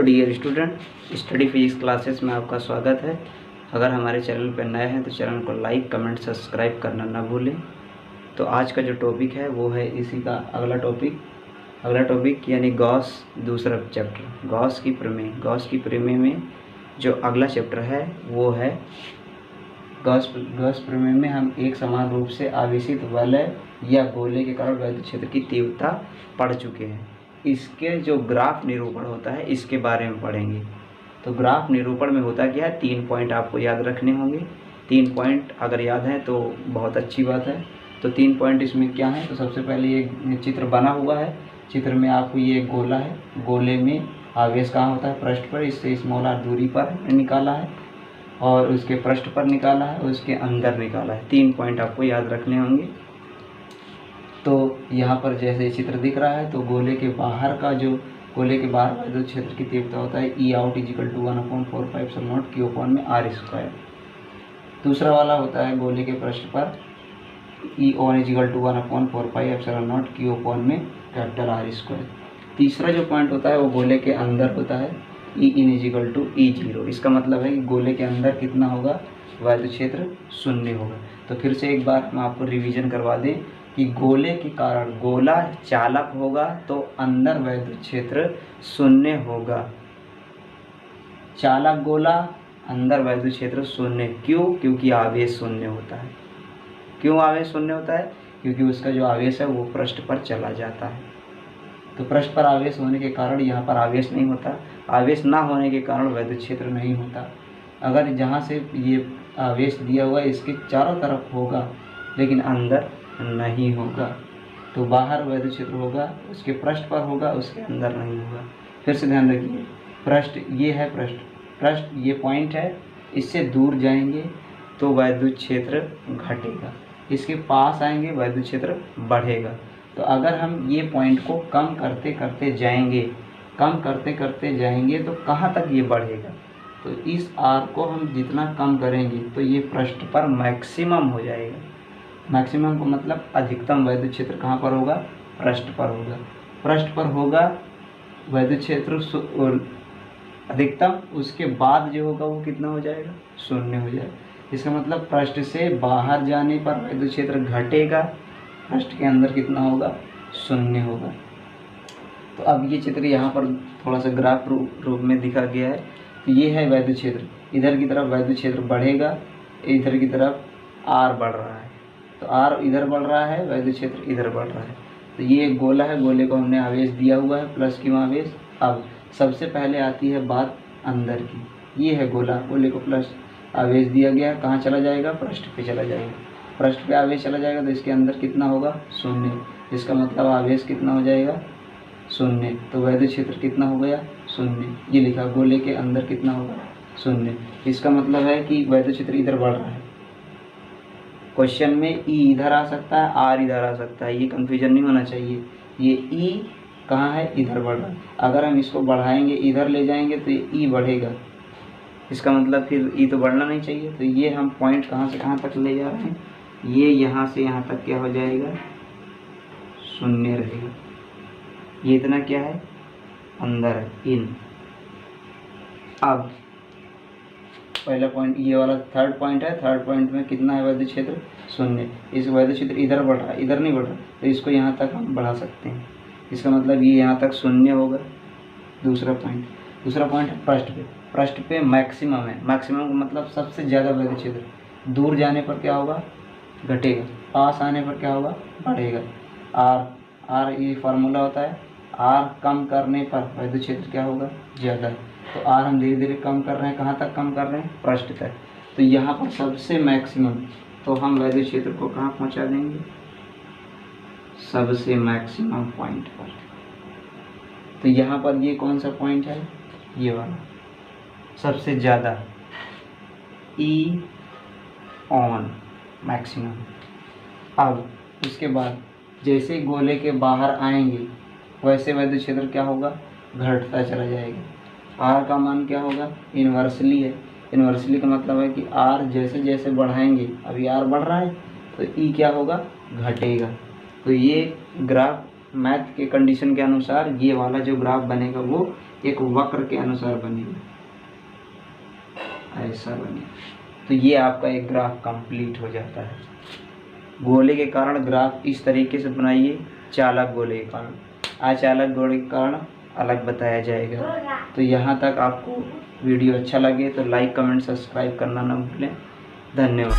Dear student, study physics classes में आपका स्वागत है। अगर हमारे चैनल पर नए हैं तो चैनल को लाइक, कमेंट, सब्सक्राइब करना ना भूलें। तो आज का जो टॉपिक है वो है इसी का अगला टॉपिक यानी गॉस दूसरा चैप्टर, गॉस की प्रमेय में जो अगला चैप्टर है वो है गॉस प्रमेय में हम एक समान रूप से आवेशित वलय या गोले के कारण विद्युत क्षेत्र की तीव्रता पढ़ चुके हैं। इसके जो ग्राफ निरूपण होता है इसके बारे में पढ़ेंगे। तो ग्राफ निरूपण में होता क्या है, 3 पॉइंट आपको याद रखने होंगे। 3 पॉइंट अगर याद हैं तो बहुत अच्छी बात है। तो 3 पॉइंट इसमें क्या है, तो सबसे पहले ये चित्र बना हुआ है। चित्र में आपको ये गोला है, गोले में आवेश कहाँ होता है, पृष्ठ पर। इससे स्मॉल r दूरी पर निकाला है और उसके पृष्ठ पर निकाला है और उसके अंदर निकाला है। 3 पॉइंट आपको याद रखने होंगे। तो यहाँ पर जैसे चित्र दिख रहा है तो गोले के बाहर विद्युत क्षेत्र की तीव्रता होता है E out = 1/4πε0 Q/r²। दूसरा वाला होता है गोले के पृष्ठ पर E on = 1/4πε0 Q/R²। तीसरा जो पॉइंट होता है वो गोले के अंदर होता है E in = E0। इसका मतलब है कि गोले के अंदर कितना होगा, विद्युत क्षेत्र 0 होगा। तो फिर से एक बार हम आपको रिवीजन करवा दें कि गोले के कारण गोला चालक होगा तो अंदर विद्युत क्षेत्र 0 होगा। चालक गोला, अंदर विद्युत क्षेत्र 0। क्यों? क्योंकि आवेश 0 होता है। क्यों आवेश 0 होता है? क्योंकि उसका जो आवेश है वो पृष्ठ पर चला जाता है। तो पृष्ठ पर आवेश होने के कारण यहाँ पर आवेश नहीं होता। आवेश ना होने के कारण विद्युत क्षेत्र नहीं होता। अगर जहाँ से ये आवेश दिया हुआ है इसके चारों तरफ होगा लेकिन अंदर नहीं होगा, तो बाहर विद्युत क्षेत्र होगा, उसके पृष्ठ पर होगा, उसके अंदर नहीं होगा। फिर से ध्यान रखिए, पृष्ठ ये है, पृष्ठ ये पॉइंट है, इससे दूर जाएंगे तो विद्युत क्षेत्र घटेगा, इसके पास आएंगे विद्युत क्षेत्र बढ़ेगा। तो अगर हम ये पॉइंट को कम करते करते जाएंगे तो कहाँ तक ये बढ़ेगा, तो इस R को हम जितना कम करेंगे तो ये पृष्ठ पर मैक्सिमम हो जाएगा। मैक्सिमम को मतलब अधिकतम विद्युत क्षेत्र कहाँ पर होगा, पृष्ठ पर होगा। पृष्ठ पर होगा विद्युत क्षेत्र अधिकतम, उसके बाद जो होगा वो कितना हो जाएगा, 0 हो जाएगा। इसका मतलब पृष्ठ से बाहर जाने पर विद्युत क्षेत्र घटेगा, पृष्ठ के अंदर कितना होगा, 0 होगा। तो अब ये चित्र यहाँ पर थोड़ा सा ग्राफ रूप में दिखा गया है। तो ये है विद्युत क्षेत्र, इधर की तरफ विद्युत क्षेत्र बढ़ेगा, इधर की तरफ R बढ़ रहा है। तो R इधर बढ़ रहा है, विद्युत क्षेत्र इधर बढ़ रहा है। तो ये एक गोला है, गोले को हमने आवेश दिया हुआ है प्लस Q आवेश। अब सबसे पहले आती है बात अंदर की। ये है गोला, गोले को प्लस आवेश दिया गया, कहाँ चला जाएगा, पृष्ठ पे चला जाएगा। पृष्ठ पे आवेश चला जाएगा तो इसके अंदर कितना होगा, 0। इसका मतलब आवेश कितना हो जाएगा, 0। तो विद्युत क्षेत्र कितना हो गया, 0। ये लिखा, गोले के अंदर कितना होगा, 0। इसका मतलब है कि विद्युत क्षेत्र इधर बढ़ रहा है। क्वेश्चन में E इधर आ सकता है, R इधर आ सकता है, ये कंफ्यूजन नहीं होना चाहिए। ये E कहाँ है, इधर बढ़ रहा है। अगर हम इसको बढ़ाएंगे, इधर ले जाएंगे तो ये E बढ़ेगा। इसका मतलब फिर E तो बढ़ना नहीं चाहिए। तो ये हम पॉइंट कहाँ से कहाँ तक ले जा रहे हैं, ये यहाँ से यहाँ तक क्या हो जाएगा, 0 रहेगा। ये इतना क्या है, अंदर है, इन। अब पहला पॉइंट ये वाला थर्ड पॉइंट है। थर्ड पॉइंट में कितना है विद्युत क्षेत्र, 0। इस विद्युत क्षेत्र इधर बढ़ रहा है, इधर नहीं बढ़ रहा, तो इसको यहाँ तक हम बढ़ा सकते हैं। इसका मतलब ये यहाँ तक 0 होगा। दूसरा पॉइंट है पृष्ठ पे मैक्सिमम है। मैक्सिमम का मतलब सबसे ज़्यादा विद्युत क्षेत्र। दूर जाने पर क्या होगा, घटेगा, पास आने पर क्या होगा, बढ़ेगा। R ये फार्मूला होता है, R कम करने पर विद्युत क्षेत्र क्या होगा, ज़्यादा है। तो R हम धीरे धीरे कम कर रहे हैं, कहाँ तक कम कर रहे हैं, पृष्ठ तक। तो यहाँ पर सबसे मैक्सिमम, तो हम विद्युत क्षेत्र को कहाँ पहुँचा देंगे, सबसे मैक्सिमम पॉइंट पर। तो यहाँ पर ये कौन सा पॉइंट है, ये वाला सबसे ज़्यादा, E ऑन मैक्सिमम। अब उसके बाद जैसे गोले के बाहर आएंगे वैसे विद्युत क्षेत्र क्या होगा, घटता चला जाएगा। R का मान क्या होगा, इन्वर्सली है। इन्वर्सली का मतलब है कि R जैसे जैसे बढ़ाएंगे, अभी R बढ़ रहा है तो E क्या होगा, घटेगा। तो ये ग्राफ मैथ के कंडीशन के अनुसार ये वाला जो ग्राफ बनेगा वो एक वक्र के अनुसार बनेगा, ऐसा बनेगा। तो ये आपका एक ग्राफ कंप्लीट हो जाता है। गोले के कारण ग्राफ इस तरीके से बनाइए, चालक गोले के कारण, अचालक गोले के कारण अलग बताया जाएगा। तो यहाँ तक आपको वीडियो अच्छा लगे तो लाइक कमेंट सब्सक्राइब करना ना भूलें। धन्यवाद।